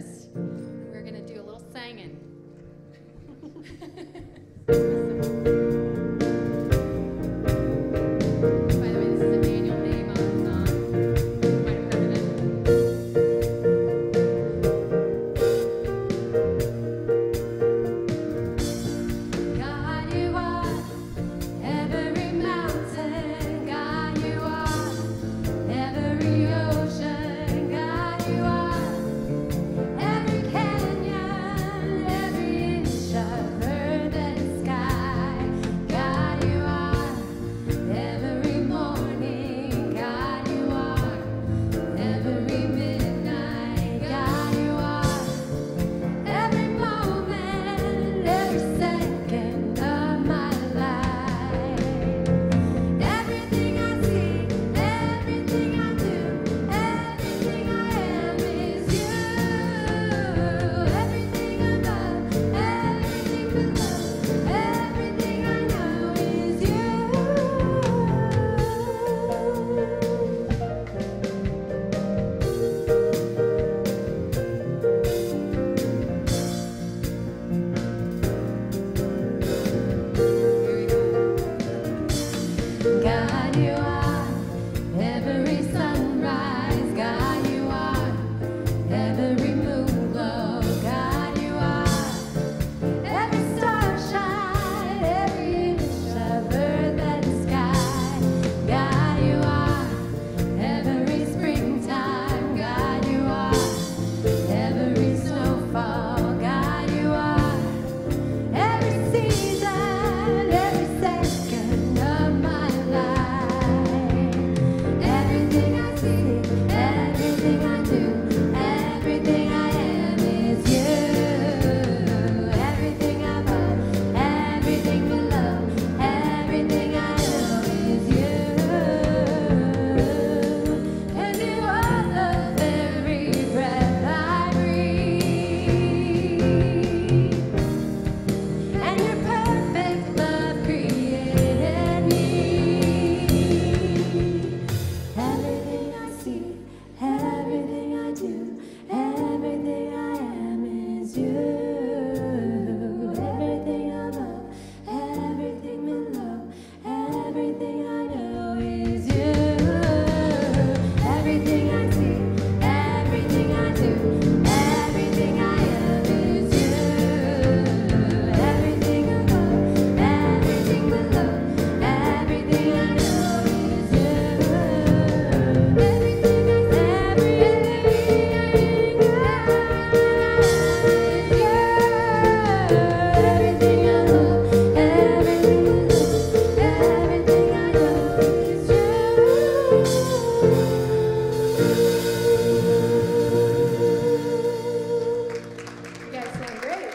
service. We're going to do a little singing. By the way, this is a manual name on might have heard of it. God, you are every mountain. God, you are every ocean. God, you are every canyon, every inch of earth and sky. God, you are every morning. God, you are every midnight. God, you are every moment, every second of my life. Everything I see, everything I do, everything I am is you. Everything above, everything below, everything I know is you. God, you are every sunrise. God, you are every moon glow. God, you are every starshine, every inch of earth and sky. God, you are every springtime. God, you are every snowfall. God, you are every season, every second of my life. Everything I see, everything I do, everything I am is you. Everything above, everything below, everything I know is you. And you are the very breath I breathe. And your perfect love created me. Everything I see, everything I do, everything I am is you. Everything above, everything below, everything I know is you. Everything I see, everything I do, everything I am is you. Everything above, everything below, everything I know is you. Everything I You guys sound great.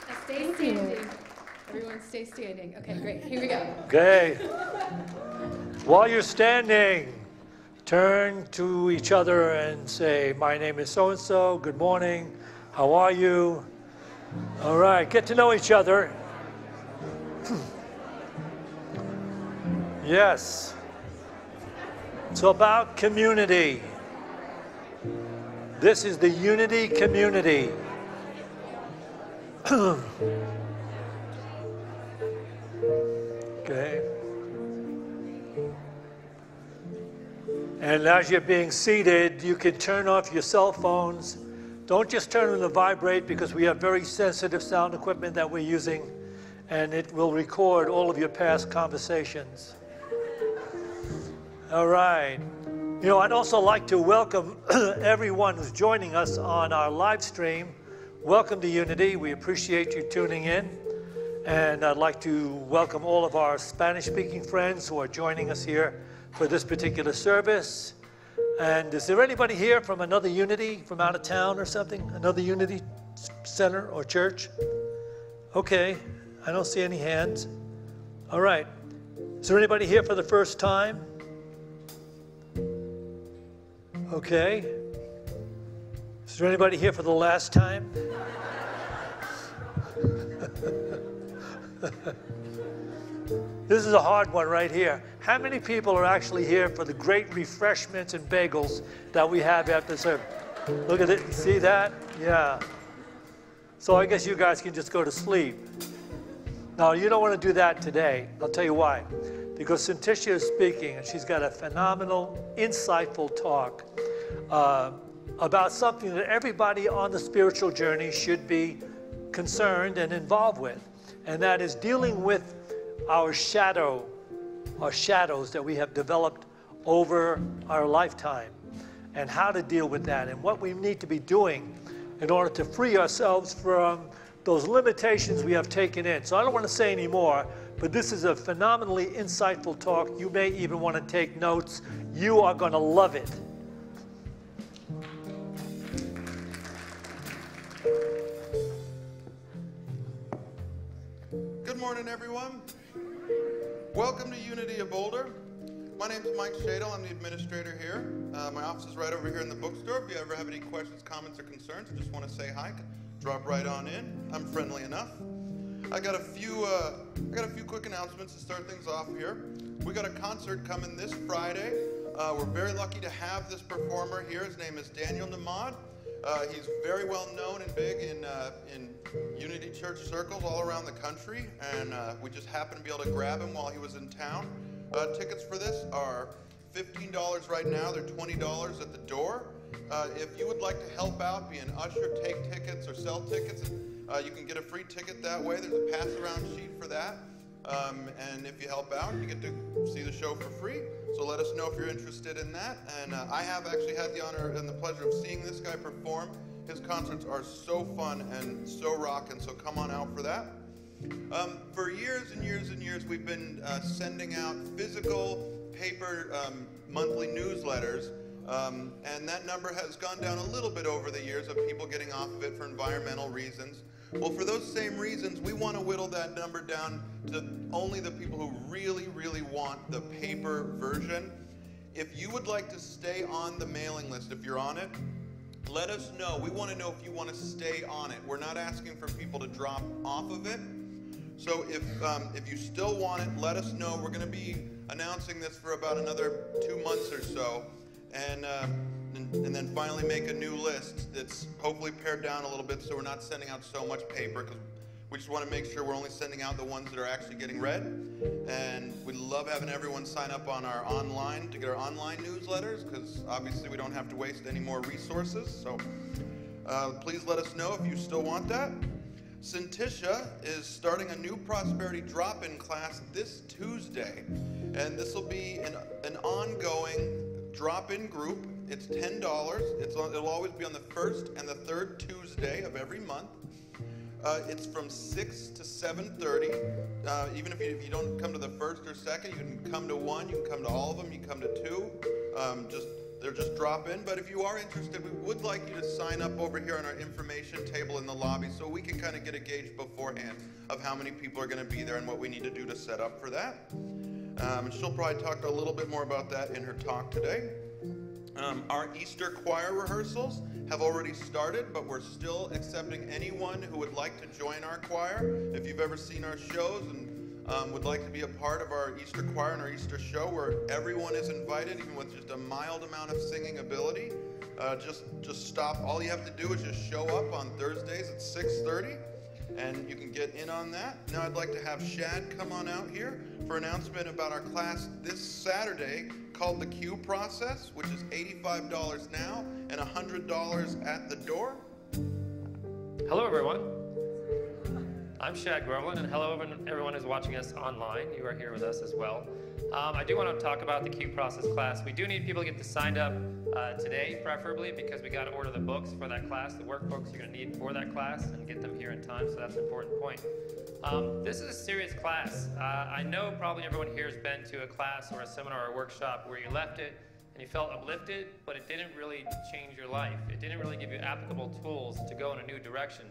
Now stay standing. Everyone stay standing. Okay, great. Here we go. Okay. While you're standing, turn to each other and say, my name is so-and-so, good morning, how are you? All right, get to know each other. Yes. It's about community. This is the unity community. Okay. And as you're being seated, you can turn off your cell phones. Don't just turn them to vibrate, because we have very sensitive sound equipment that we're using, and it will record all of your past conversations. All right. You know, I'd also like to welcome everyone who's joining us on our live stream. Welcome to Unity. We appreciate you tuning in. And I'd like to welcome all of our Spanish-speaking friends who are joining us here for this particular service. And is there anybody here from another Unity, from out of town or something? Another Unity center or church? Okay, I don't see any hands. All right. Is there anybody here for the first time? Okay. Is there anybody here for the last time? This is a hard one right here. How many people are actually here for the great refreshments and bagels that we have after service? Look at it. See that? Yeah. So I guess you guys can just go to sleep. Now, you don't want to do that today. I'll tell you why. Because Cinticia is speaking, and she's got a phenomenal, insightful talk about something that everybody on the spiritual journey should be concerned and involved with. And that is dealing with our shadows that we have developed over our lifetime, and how to deal with that, and what we need to be doing in order to free ourselves from those limitations we have taken in. So I don't want to say any more, but this is a phenomenally insightful talk. You may even want to take notes. You are going to love it. Good morning, everyone. Welcome to Unity of Boulder. My name is Mike Shadle. I'm the administrator here. My office is right over here in the bookstore. If you ever have any questions, comments, or concerns, or just want to say hi, drop right on in. I'm friendly enough. I got a few quick announcements to start things off here. We got a concert coming this Friday. We're very lucky to have this performer here. His name is Daniel Namad. He's very well known and big in Unity Church circles all around the country, and we just happened to be able to grab him while he was in town. Tickets for this are $15 right now. They're $20 at the door. If you would like to help out, be an usher, take tickets, or sell tickets, you can get a free ticket that way. There's a pass-around sheet for that. And if you help out, you get to see the show for free. So let us know if you're interested in that. And I have actually had the honor and the pleasure of seeing this guy perform. His concerts are so fun and so rockin', so come on out for that. For years and years and years, we've been sending out physical paper monthly newsletters, and that number has gone down a little bit over the years of people getting off of it for environmental reasons. Well, for those same reasons, we want to whittle that number down to only the people who really, really want the paper version. If you would like to stay on the mailing list, if you're on it, let us know. We want to know if you want to stay on it. We're not asking for people to drop off of it. So if you still want it, let us know. We're going to be announcing this for about another 2 months or so, and then finally make a new list that's hopefully pared down a little bit so we're not sending out so much paper, because we just want to make sure we're only sending out the ones that are actually getting read. And we love having everyone sign up on our online to get our online newsletters, because obviously we don't have to waste any more resources. So please let us know if you still want that. Cinticia is starting a new prosperity drop-in class this Tuesday, and this will be an ongoing drop-in group. It's $10. It'll always be on the first and the third Tuesday of every month. It's from 6 to 7:30. Even if you don't come to the first or second, you can come to one, you can come to all of them, you can come to two. They're just drop-in. But if you are interested, we would like you to sign up over here on our information table in the lobby so we can kind of get a gauge beforehand of how many people are going to be there and what we need to do to set up for that. She'll probably talk a little bit more about that in her talk today. Our Easter choir rehearsals have already started, but we're still accepting anyone who would like to join our choir. If you've ever seen our shows and would like to be a part of our Easter choir and our Easter show, where everyone is invited, even with just a mild amount of singing ability, just stop. All you have to do is just show up on Thursdays at 6:30, and you can get in on that. Now I'd like to have Shad come on out here for an announcement about our class this Saturday called the Q Process, which is $85 now and $100 at the door. Hello, everyone. I'm Shad Groveland, and hello everyone who's watching us online. You are here with us as well. I do want to talk about the Q Process class. We do need people to get this signed up today, preferably, because we got to order the books for that class, the workbooks you're going to need for that class, and get them here in time, so that's an important point. This is a serious class. I know probably everyone here has been to a class or a seminar or a workshop where you left it and you felt uplifted, but it didn't really change your life. It didn't really give you applicable tools to go in a new direction.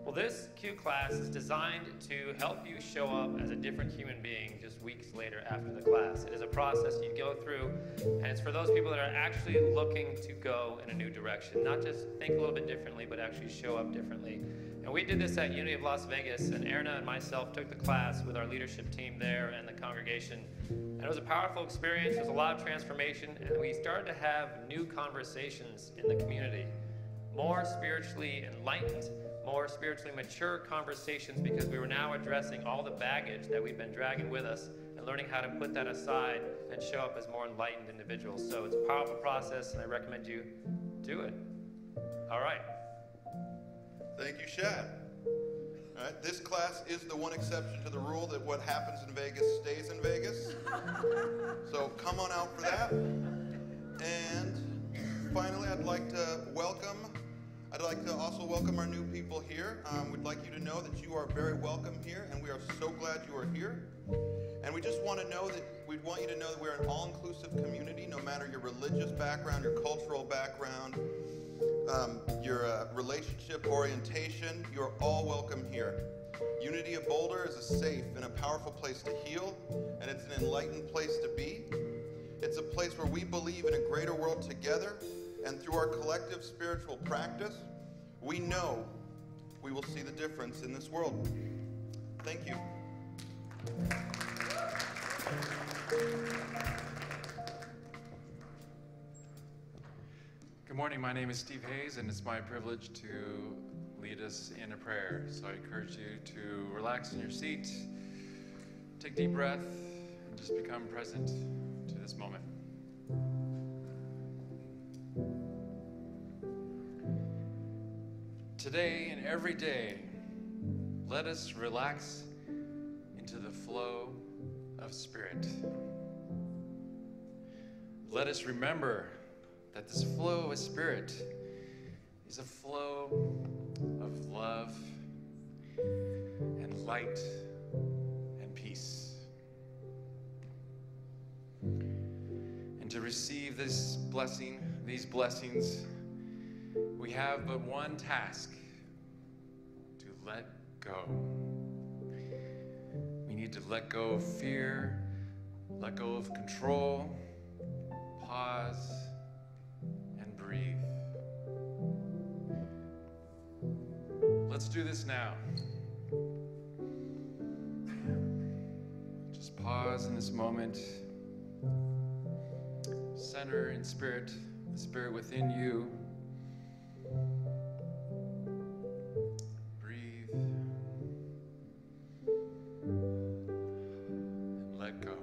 Well, this Q class is designed to help you show up as a different human being just weeks later after the class. It is a process you go through, and it's for those people that are actually looking to go in a new direction, not just think a little bit differently, but actually show up differently. And we did this at Unity of Las Vegas, and Erna and myself took the class with our leadership team there and the congregation. And it was a powerful experience. There was a lot of transformation, and we started to have new conversations in the community. more spiritually enlightened, more spiritually mature conversations, because we were now addressing all the baggage that we've been dragging with us and learning how to put that aside and show up as more enlightened individuals. So it's a powerful process, and I recommend you do it. All right. Thank you, Shad. All right, this class is the one exception to the rule that what happens in Vegas stays in Vegas. So come on out for that. And finally, I'd like to also welcome our new people here. We'd like you to know that you are very welcome here, and we are so glad you are here. And we just want you to know that we're an all-inclusive community, no matter your religious background, your cultural background, your relationship orientation. You're all welcome here. Unity of Boulder is a safe and a powerful place to heal, and it's an enlightened place to be. It's a place where we believe in a greater world together, and through our collective spiritual practice, we know we will see the difference in this world. Thank you. Good morning, my name is Steve Hayes, and it's my privilege to lead us in a prayer. So I encourage you to relax in your seat, take a deep breath, and just become present to this moment. Today and every day, let us relax into the flow of Spirit. Let us remember that this flow of Spirit is a flow of love and light and peace. And to receive this blessing, these blessings, we have but one task: to let go. We need to let go of fear, let go of control, pause, and breathe. Let's do this now. Just pause in this moment. Center in Spirit, the Spirit within you. Breathe. And let go.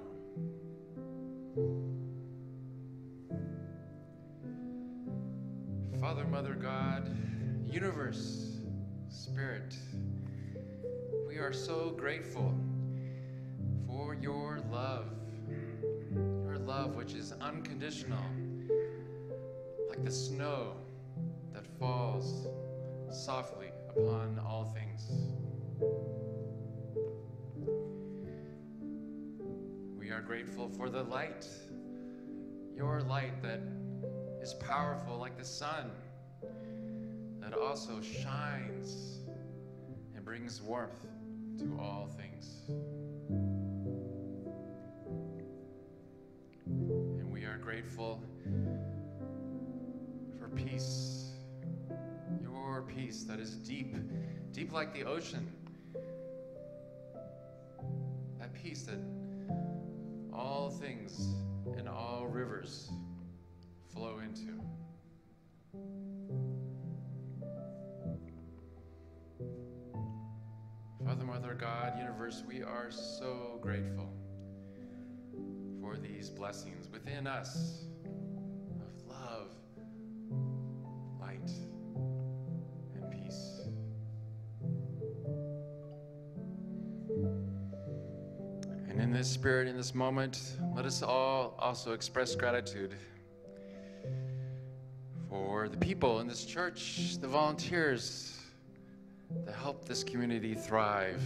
Father, Mother, God, universe, Spirit, we are so grateful for your love which is unconditional, like the snow that falls softly upon all things. We are grateful for the light, your light that is powerful like the sun, that also shines and brings warmth to all things. And we are grateful for peace, your peace that is deep, deep like the ocean. That peace that all things and all rivers flow into. Father, Mother, God, universe, we are so grateful for these blessings within us of love, light, and peace. And in this spirit, in this moment, let us all also express gratitude for the people in this church, the volunteers that help this community thrive,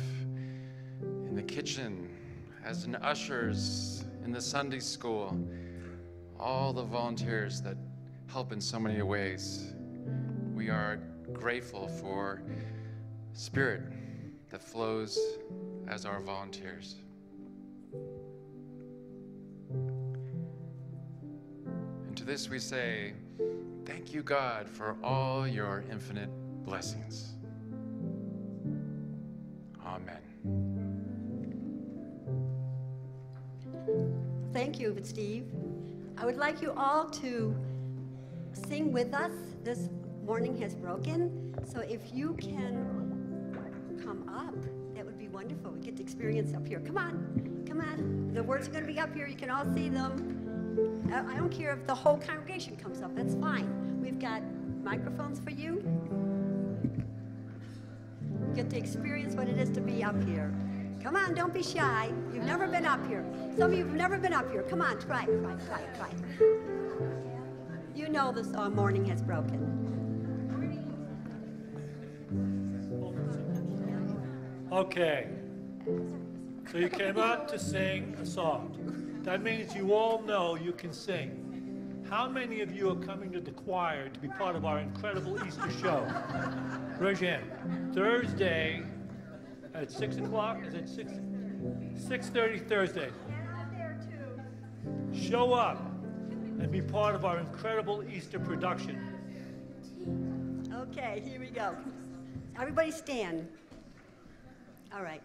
in the kitchen, as in ushers, in the Sunday school, all the volunteers that help in so many ways. We are grateful for Spirit that flows as our volunteers. And to this we say, thank you, God, for all your infinite blessings. Amen. Thank you, Steve. I would like you all to sing with us this morning has broken. So if you can come up, that would be wonderful. We get to experience up here. Come on, come on. The words are going to be up here. You can all see them. I don't care if the whole congregation comes up. That's fine. We've got microphones for you. You get to experience what it is to be up here. Come on, don't be shy. You've never been up here. Some of you have never been up here. Come on, try it, try it, try it, try it. You know the song Morning Has Broken. Okay. So you came up to sing a song. That means you all know you can sing. How many of you are coming to the choir to be part of our incredible Easter show? Raise your hand. Thursday at 6 o'clock? Is it 6? 6:30 Thursday. Show up and be part of our incredible Easter production. Okay, here we go. Everybody stand. All right.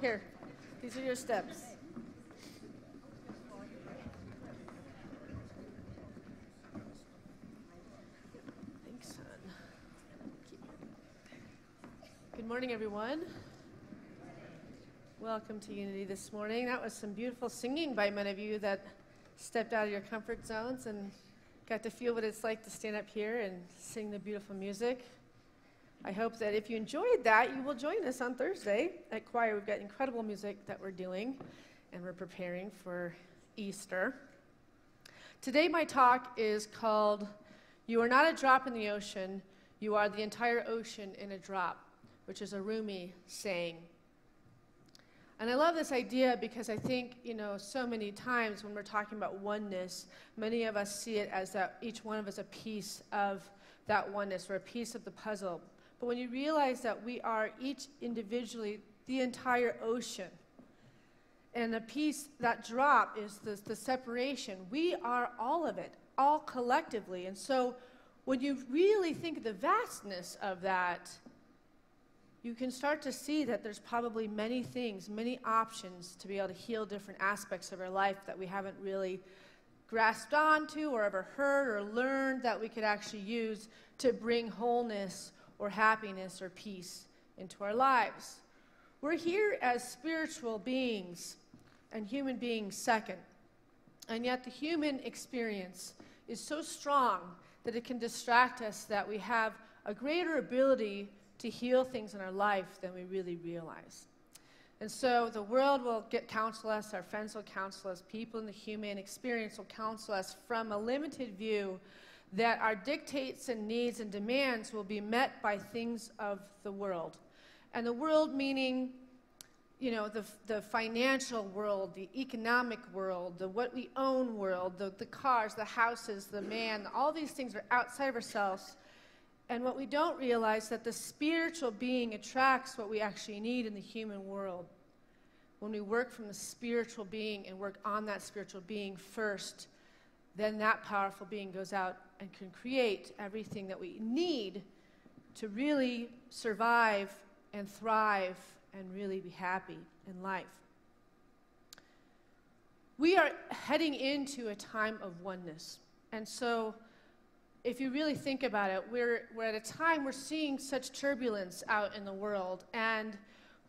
Here, these are your steps. Thanks, son. Good morning, everyone. Welcome to Unity this morning. That was some beautiful singing by many of you that stepped out of your comfort zones and got to feel what it's like to stand up here and sing the beautiful music. I hope that if you enjoyed that, you will join us on Thursday at choir. We've got incredible music that we're doing, and we're preparing for Easter. Today my talk is called, You Are Not a Drop in the Ocean, You Are the Entire Ocean in a Drop, which is a Rumi saying. And I love this idea because I think, so many times when we're talking about oneness, many of us see it as that each one of us a piece of that oneness or a piece of the puzzle. But when you realize that we are each individually the entire ocean, and the piece, that drop is the separation, we are all of it, all collectively. And so when you really think of the vastness of that, you can start to see that there's probably many things, many options to be able to heal different aspects of our life that we haven't really grasped onto or ever heard or learned that we could actually use to bring wholeness or happiness or peace into our lives. We're here as spiritual beings and human beings second. And yet the human experience is so strong that it can distract us that we have a greater ability to heal things in our life than we really realize. And so the world will counsel us, our friends will counsel us, people in the human experience will counsel us from a limited view that our dictates and needs and demands will be met by things of the world. And the world meaning, the financial world, the economic world, the what we own world, the cars, the houses, the man, all these things are outside of ourselves. And what we don't realize that the spiritual being attracts what we actually need in the human world. When we work from the spiritual being and work on that spiritual being first, then that powerful being goes out and can create everything that we need to really survive and thrive and really be happy in life. We are heading into a time of oneness. And so if you really think about it, we're at a time we're seeing such turbulence out in the world, and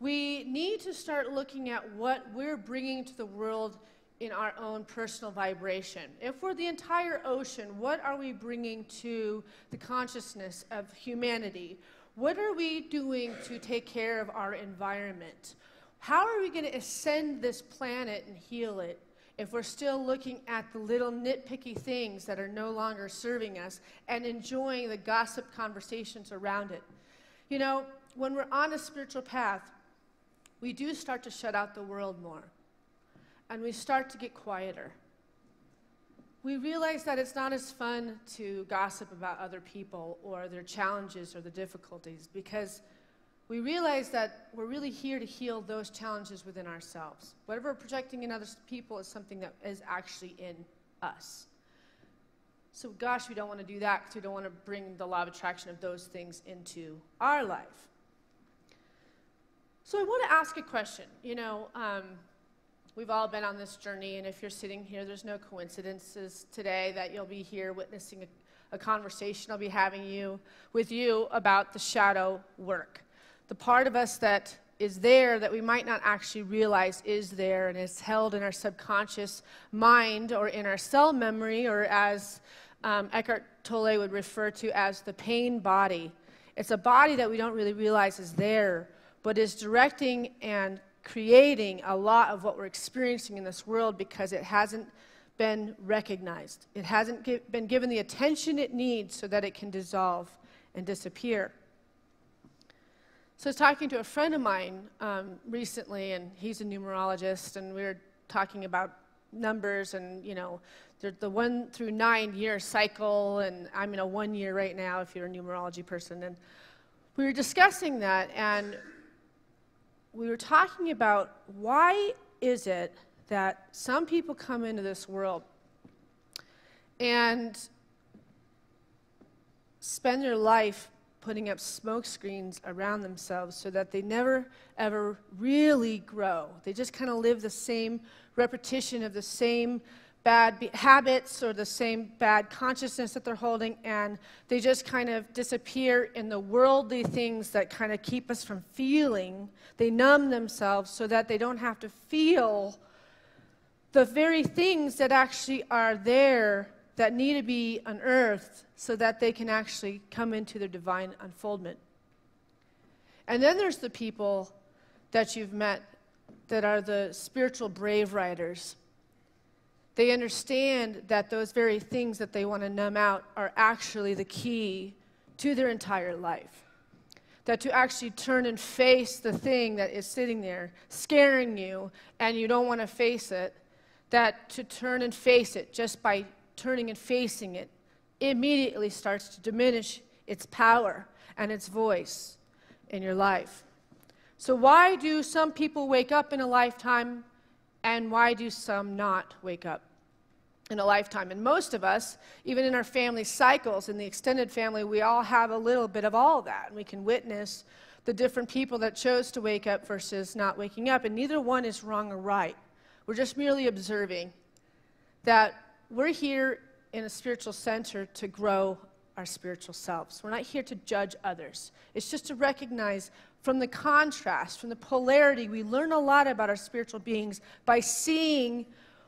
we need to start looking at what we're bringing to the world in our own personal vibration. If we're the entire ocean, what are we bringing to the consciousness of humanity? What are we doing to take care of our environment? How are we going to ascend this planet and heal it if we're still looking at the little nitpicky things that are no longer serving us and enjoying the gossip conversations around it? When we're on a spiritual path, we do start to shut out the world more, and we start to get quieter. We realize that it's not as fun to gossip about other people or their challenges or the difficulties, because we realize that we're really here to heal those challenges within ourselves. Whatever we're projecting in other people is something that is actually in us. So gosh, we don't want to do that because we don't want to bring the law of attraction of those things into our life. So I want to ask a question. We've all been on this journey, and if you're sitting here, there's no coincidences today that you'll be here witnessing a conversation I'll be having with you about the shadow work. The part of us that is there that we might not actually realize is there, and is held in our subconscious mind or in our cell memory, or as Eckhart Tolle would refer to as the pain body. It's a body that we don't really realize is there, but is directing and creating a lot of what we're experiencing in this world because it hasn't been recognized. It hasn't been given the attention it needs so that it can dissolve and disappear. So I was talking to a friend of mine recently, and he's a numerologist, and we were talking about numbers and, the 1 through 9 year cycle, and I'm in a 1 year right now if you're a numerology person. And we were discussing that, and we were talking about why is it that some people come into this world and spend their life putting up smoke screens around themselves so that they never, ever really grow. They just kind of live the same repetition of the same bad habits or the same bad consciousness that they're holding, and they just kind of disappear in the worldly things that kind of keep us from feeling. They numb themselves so that they don't have to feel the very things that actually are there that need to be unearthed so that they can actually come into their divine unfoldment. And then there's the people that you've met that are the spiritual brave riders. They understand that those very things that they want to numb out are actually the key to their entire life. That to actually turn and face the thing that is sitting there, scaring you, and you don't want to face it, that to turn and face it just by turning and facing it immediately starts to diminish its power and its voice in your life. So why do some people wake up in a lifetime, and why do some not wake up in a lifetime? And most of us, even in our family cycles, in the extended family, we all have a little bit of all that. And we can witness the different people that chose to wake up versus not waking up. And neither one is wrong or right. We're just merely observing that we're here in a spiritual center to grow our spiritual selves. We're not here to judge others. It's just to recognize from the contrast, from the polarity, we learn a lot about our spiritual beings by seeing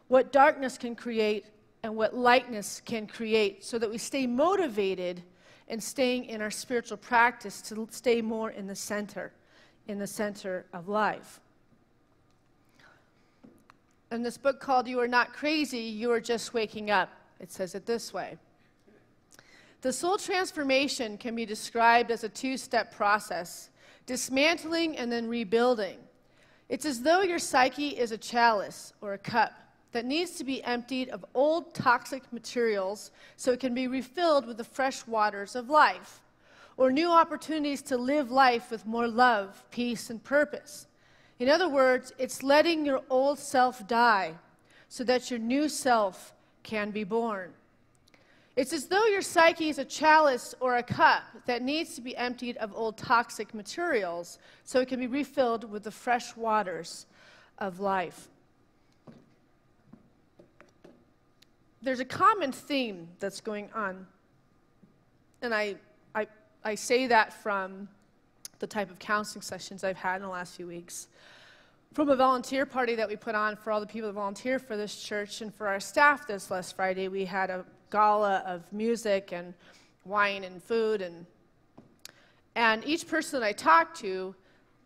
what darkness can create and what lightness can create, so that we stay motivated and staying in our spiritual practice to stay more in the center of life. In this book called You Are Not Crazy, You Are Just Waking Up, it says it this way. The soul transformation can be described as a two-step process, dismantling and then rebuilding. It's as though your psyche is a chalice or a cup that needs to be emptied of old toxic materials so it can be refilled with the fresh waters of life, or new opportunities to live life with more love, peace, and purpose. In other words, it's letting your old self die so that your new self can be born. It's as though your psyche is a chalice or a cup that needs to be emptied of old toxic materials so it can be refilled with the fresh waters of life. There's a common theme that's going on, and I say that from the type of counseling sessions I've had in the last few weeks. From a volunteer party that we put on for all the people that volunteer for this church and for our staff this last Friday, we had a gala of music and wine and food, and each person that I talked to,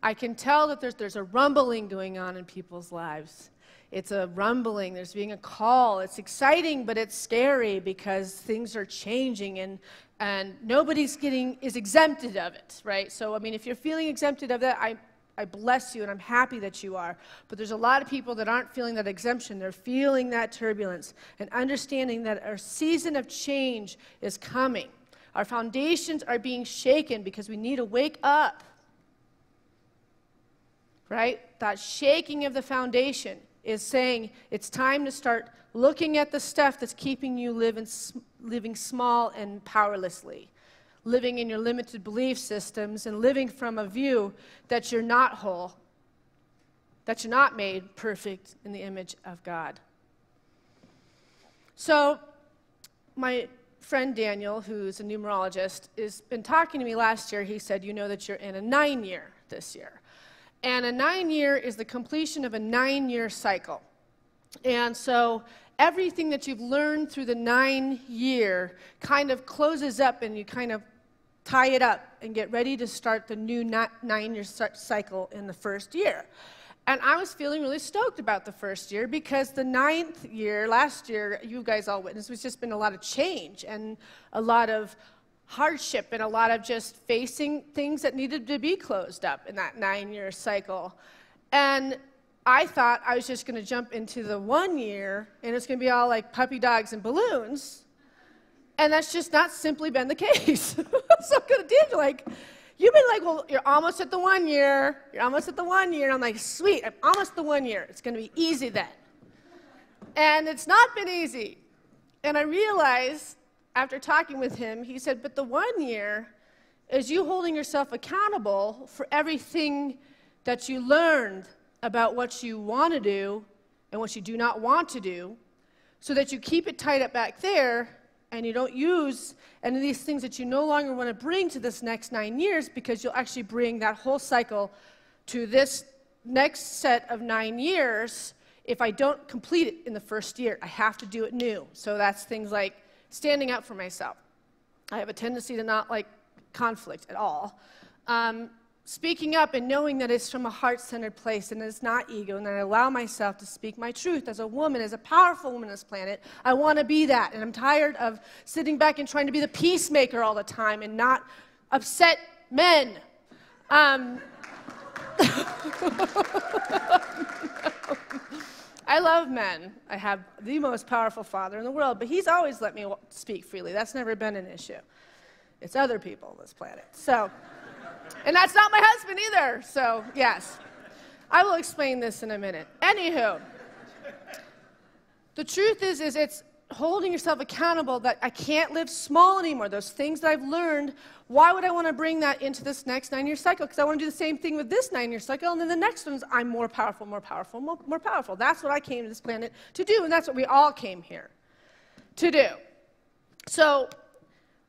I can tell that there's a rumbling going on in people's lives. It's a rumbling, there's being a call. It's exciting, but it's scary because things are changing and nobody's is exempted of it, right? So, I mean, if you're feeling exempted of that, I bless you and I'm happy that you are. But there's a lot of people that aren't feeling that exemption. They're feeling that turbulence and understanding that our season of change is coming. Our foundations are being shaken because we need to wake up, right? That shaking of the foundation is saying it's time to start looking at the stuff that's keeping you living small and powerlessly, living in your limited belief systems and living from a view that you're not whole, that you're not made perfect in the image of God. So my friend Daniel, who's a numerologist, has been talking to me last year. He said, you know that you're in a 9-year this year. And a 9-year is the completion of a 9-year cycle. And so everything that you've learned through the 9-year kind of closes up and you kind of tie it up and get ready to start the new 9-year cycle in the first year. And I was feeling really stoked about the first year because the 9th year, last year, you guys all witnessed, it's just been a lot of change and a lot of hardship and a lot of just facing things that needed to be closed up in that 9-year cycle. And I thought I was just going to jump into the 1 year and it's going to be all like puppy dogs and balloons. And that's just not simply been the case. So I'm going to Daniel, like, you've been like, well, you're almost at the 1 year. You're almost at the 1 year. And I'm like, sweet, I'm almost at the 1 year. It's going to be easy then. And it's not been easy. And I realized after talking with him, he said, but the 1 year is you holding yourself accountable for everything that you learned about what you want to do and what you do not want to do, so that you keep it tied up back there and you don't use any of these things that you no longer want to bring to this next 9 years, because you'll actually bring that whole cycle to this next set of 9 years. If I don't complete it in the first year, I have to do it new. So that's things like standing up for myself. I have a tendency to not like conflict at all. speaking up and knowing that it's from a heart-centered place and it's not ego, and that I allow myself to speak my truth as a woman, as a powerful woman on this planet. I want to be that, and I'm tired of sitting back and trying to be the peacemaker all the time and not upset men. I love men. I have the most powerful father in the world, but he's always let me speak freely. That's never been an issue. It's other people on this planet. So, and that's not my husband either. So, yes. I will explain this in a minute. Anywho, the truth is it's holding yourself accountable that I can't live small anymore. Those things that I've learned, why would I want to bring that into this next 9-year cycle? Because I want to do the same thing with this 9-year cycle, and then the next one's I'm more powerful, more powerful, more powerful. That's what I came to this planet to do, and that's what we all came here to do. So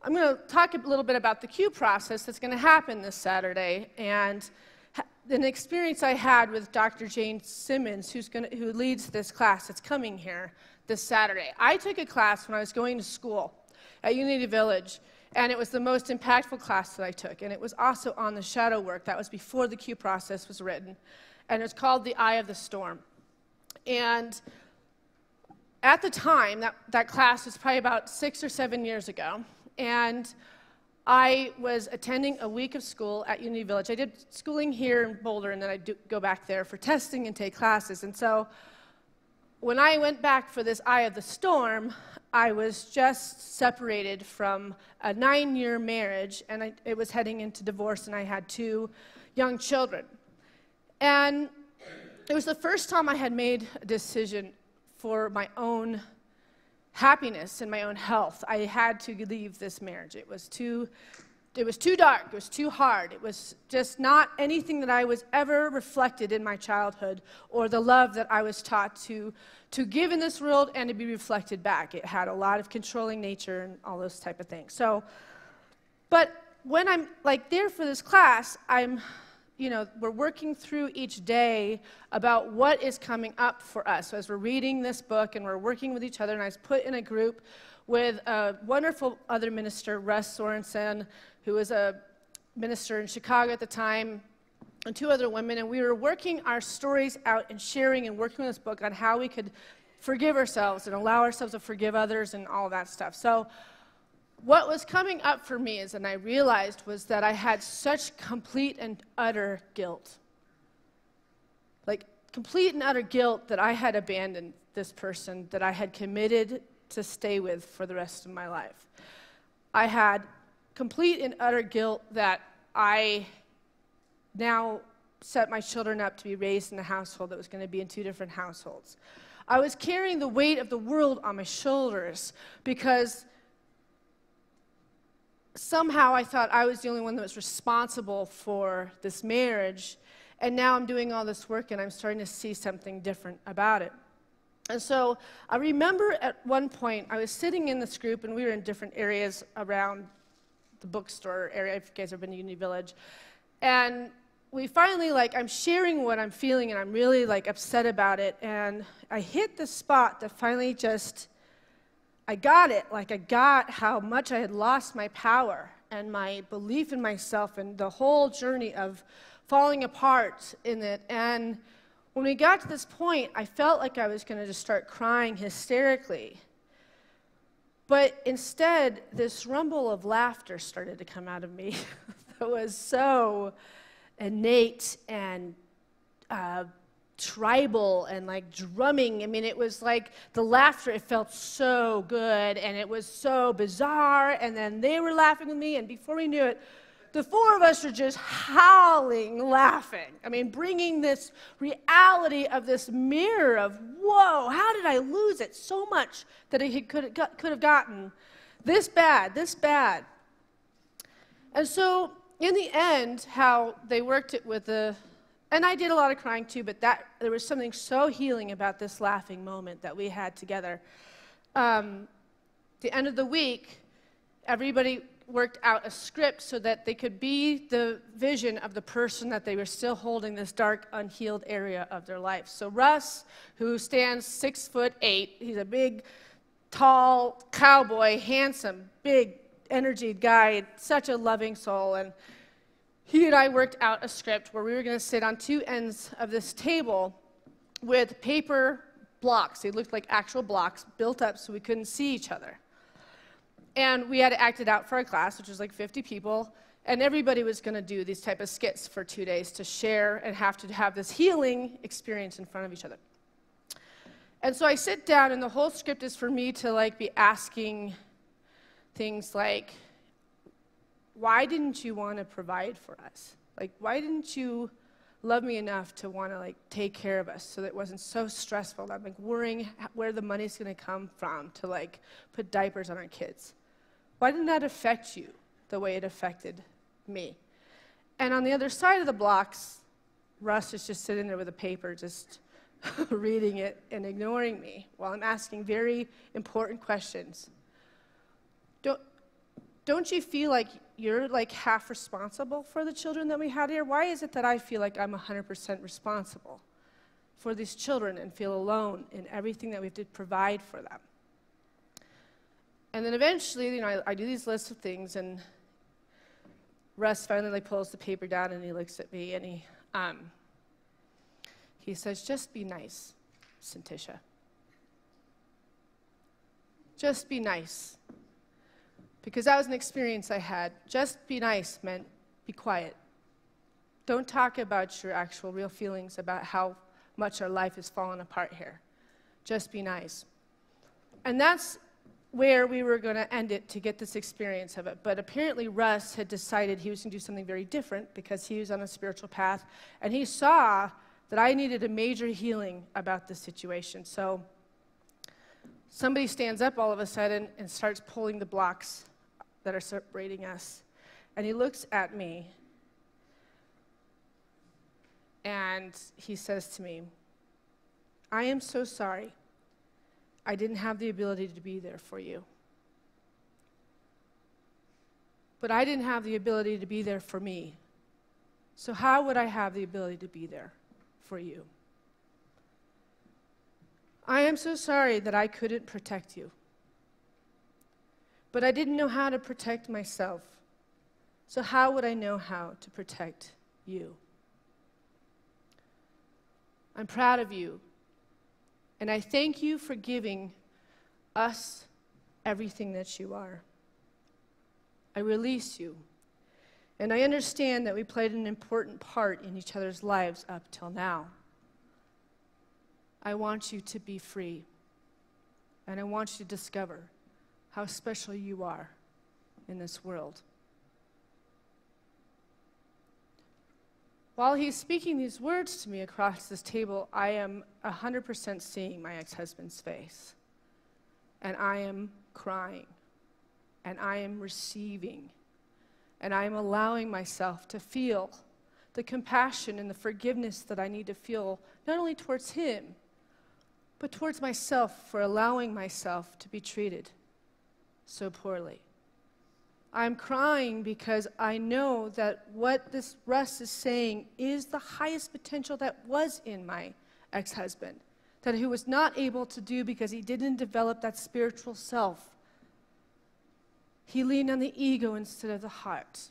I'm going to talk a little bit about the Q process that's going to happen this Saturday, and an experience I had with Dr. Jane Simmons, who leads this class that's coming here this Saturday. I took a class when I was going to school at Unity Village, and it was the most impactful class that I took, and it was also on the shadow work. That was before the Q process was written, and it's called The Eye of the Storm. And at the time, that class was probably about 6 or 7 years ago, and I was attending a week of school at Unity Village. I did schooling here in Boulder, and then I'd go back there for testing and take classes. And so when I went back for this Eye of the Storm, I was just separated from a 9-year marriage, and it was heading into divorce, and I had 2 young children. And it was the first time I had made a decision for my own happiness and my own health. I had to leave this marriage. It was too dark. It was too hard. It was just not anything that I was ever reflected in my childhood or the love that I was taught to give in this world and to be reflected back. It had a lot of controlling nature and all those type of things. So, but when I'm like there for this class, we're working through each day about what is coming up for us. So as we're reading this book and we're working with each other, and I was put in a group with a wonderful other minister, Russ Sorensen, who was a minister in Chicago at the time, and 2 other women, and we were working our stories out and sharing and working on this book on how we could forgive ourselves and allow ourselves to forgive others and all that stuff. So what was coming up for me and I realized was that I had such complete and utter guilt. Like complete and utter guilt that I had abandoned this person that I had committed to stay with for the rest of my life. I had complete and utter guilt that I now set my children up to be raised in a household that was going to be in 2 different households. I was carrying the weight of the world on my shoulders because somehow I thought I was the only one that was responsible for this marriage, and now I'm doing all this work and I'm starting to see something different about it. And so I remember at one point I was sitting in this group, and we were in different areas around the bookstore area, if you guys have been to Unity Village, and we finally, I'm sharing what I'm feeling, and I'm really, upset about it, and I hit the spot that finally I got it. I got how much I had lost my power and my belief in myself and the whole journey of falling apart in it. And when we got to this point, I felt like I was going to just start crying hysterically. But instead, this rumble of laughter started to come out of me that was so innate and tribal and drumming. I mean, it was like the laughter, it felt so good, and it was so bizarre, and then they were laughing with me, and before we knew it, the 4 of us were just howling, laughing. I mean, bringing this reality of this mirror of, whoa, how did I lose it so much that it could have gotten this bad, this bad. And so in the end, how they worked it with and I did a lot of crying too, but there was something so healing about this laughing moment that we had together. The end of the week, everybody worked out a script so that they could be the vision of the person that they were still holding this dark, unhealed area of their life. So Russ, who stands 6'8", he's a big, tall cowboy, handsome, big, energy guy, such a loving soul, and he and I worked out a script where we were going to sit on two ends of this table with paper blocks. They looked like actual blocks built up so we couldn't see each other. And we had to act it out for our class, which was like 50 people, and everybody was going to do these type of skits for 2 days to share and have to have this healing experience in front of each other. And so I sit down, and the whole script is for me to like be asking things like, why didn't you want to provide for us? Like, why didn't you love me enough to want to like take care of us so that it wasn't so stressful that I'm like worrying where the money's going to come from to like put diapers on our kids? Why didn't that affect you the way it affected me? And on the other side of the blocks, Russ is just sitting there with a paper, just reading it and ignoring me while I'm asking very important questions. Don't you feel like you're like half responsible for the children that we had here? Why is it that I feel like I'm 100% responsible for these children and feel alone in everything that we have to provide for them? And then eventually, you know, I do these lists of things, and Russ finally like pulls the paper down and he looks at me and he says, "Just be nice, Cintisha. Just be nice." Because that was an experience I had. Just be nice meant be quiet. Don't talk about your actual real feelings about how much our life has fallen apart here. Just be nice. And that's where we were going to end it to get this experience of it. But apparently Russ had decided he was going to do something very different because he was on a spiritual path, and he saw that I needed a major healing about this situation. So somebody stands up all of a sudden and starts pulling the blocks that are separating us. And he looks at me and he says to me, "I am so sorry. I didn't have the ability to be there for you. But I didn't have the ability to be there for me. So how would I have the ability to be there for you? I am so sorry that I couldn't protect you. But I didn't know how to protect myself. So how would I know how to protect you? I'm proud of you. And I thank you for giving us everything that you are. I release you. And I understand that we played an important part in each other's lives up till now. I want you to be free. And I want you to discover how special you are in this world." While he's speaking these words to me across this table, I am 100% seeing my ex-husband's face. And I am crying. And I am receiving. And I am allowing myself to feel the compassion and the forgiveness that I need to feel, not only towards him, but towards myself for allowing myself to be treated so poorly. I'm crying because I know that what this Russ is saying is the highest potential that was in my ex-husband, that he was not able to do because he didn't develop that spiritual self. He leaned on the ego instead of the heart.